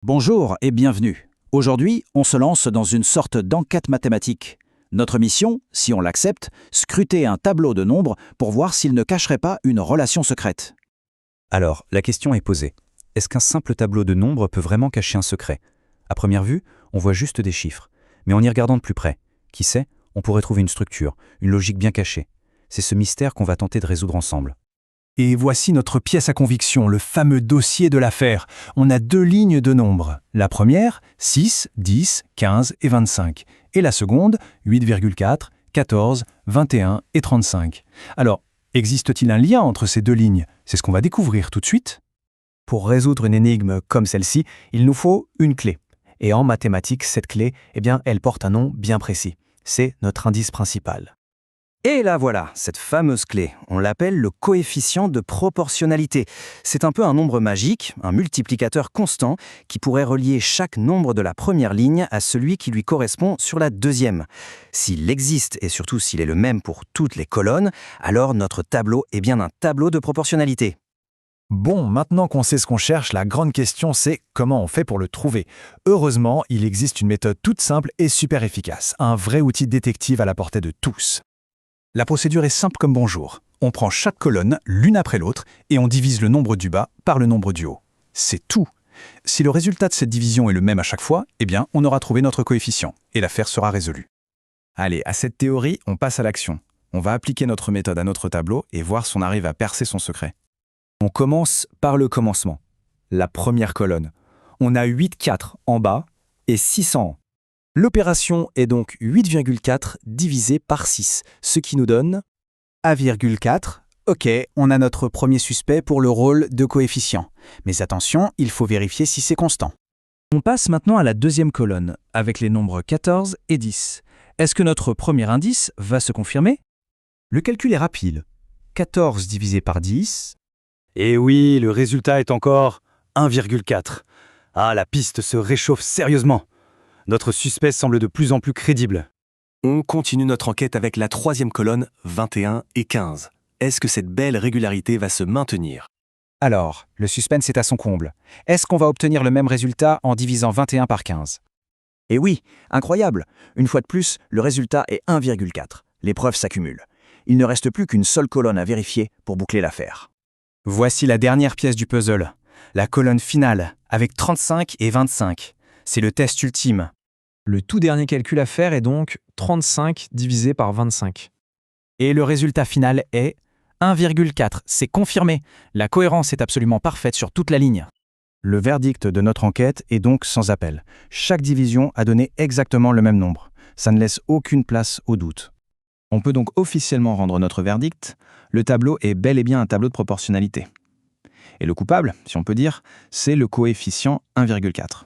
Bonjour et bienvenue. Aujourd'hui, on se lance dans une sorte d'enquête mathématique. Notre mission, si on l'accepte, scruter un tableau de nombres pour voir s'il ne cacherait pas une relation secrète. Alors, la question est posée. Est-ce qu'un simple tableau de nombres peut vraiment cacher un secret? À première vue, on voit juste des chiffres. Mais en y regardant de plus près, qui sait, on pourrait trouver une structure, une logique bien cachée. C'est ce mystère qu'on va tenter de résoudre ensemble. Et voici notre pièce à conviction, le fameux dossier de l'affaire. On a deux lignes de nombres. La première, 6, 10, 15 et 25. Et la seconde, 8,4, 14, 21 et 35. Alors, existe-t-il un lien entre ces deux lignes? C'est ce qu'on va découvrir tout de suite. Pour résoudre une énigme comme celle-ci, il nous faut une clé. Et en mathématiques, cette clé, elle porte un nom bien précis. C'est notre indice principal. Et là voilà, cette fameuse clé, on l'appelle le coefficient de proportionnalité. C'est un peu un nombre magique, un multiplicateur constant, qui pourrait relier chaque nombre de la première ligne à celui qui lui correspond sur la deuxième. S'il existe, et surtout s'il est le même pour toutes les colonnes, alors notre tableau est bien un tableau de proportionnalité. Bon, maintenant qu'on sait ce qu'on cherche, la grande question c'est comment on fait pour le trouver. Heureusement, il existe une méthode toute simple et super efficace, un vrai outil détective à la portée de tous. La procédure est simple comme bonjour. On prend chaque colonne l'une après l'autre et on divise le nombre du bas par le nombre du haut. C'est tout. Si le résultat de cette division est le même à chaque fois, on aura trouvé notre coefficient et l'affaire sera résolue. Allez, à cette théorie, on passe à l'action. On va appliquer notre méthode à notre tableau et voir si on arrive à percer son secret. On commence par le commencement. La première colonne. On a 8,4 en bas et 6 en haut. L'opération est donc 8,4 divisé par 6, ce qui nous donne 1,4. Ok, on a notre premier suspect pour le rôle de coefficient. Mais attention, il faut vérifier si c'est constant. On passe maintenant à la deuxième colonne, avec les nombres 14 et 10. Est-ce que notre premier indice va se confirmer? Le calcul est rapide. 14 divisé par 10. Et oui, le résultat est encore 1,4. Ah, la piste se réchauffe sérieusement. Notre suspect semble de plus en plus crédible. On continue notre enquête avec la troisième colonne, 21 et 15. Est-ce que cette belle régularité va se maintenir? Alors, le suspense est à son comble. Est-ce qu'on va obtenir le même résultat en divisant 21 par 15? Et oui, incroyable. Une fois de plus, le résultat est 1,4. Les preuves s'accumulent. Il ne reste plus qu'une seule colonne à vérifier pour boucler l'affaire. Voici la dernière pièce du puzzle. La colonne finale, avec 35 et 25. C'est le test ultime. Le tout dernier calcul à faire est donc 35 divisé par 25. Et le résultat final est 1,4. C'est confirmé. La cohérence est absolument parfaite sur toute la ligne. Le verdict de notre enquête est donc sans appel. Chaque division a donné exactement le même nombre. Ça ne laisse aucune place au doute. On peut donc officiellement rendre notre verdict. Le tableau est bel et bien un tableau de proportionnalité. Et le coupable, si on peut dire, c'est le coefficient 1,4.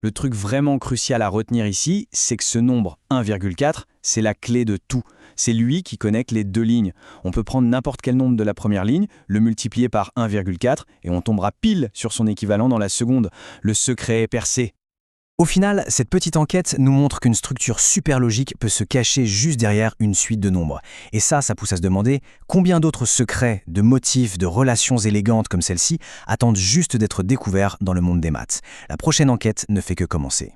Le truc vraiment crucial à retenir ici, c'est que ce nombre 1,4, c'est la clé de tout. C'est lui qui connecte les deux lignes. On peut prendre n'importe quel nombre de la première ligne, le multiplier par 1,4 et on tombera pile sur son équivalent dans la seconde. Le secret est percé. Au final, cette petite enquête nous montre qu'une structure super logique peut se cacher juste derrière une suite de nombres. Et ça pousse à se demander combien d'autres secrets, de motifs, de relations élégantes comme celle-ci attendent juste d'être découverts dans le monde des maths. La prochaine enquête ne fait que commencer.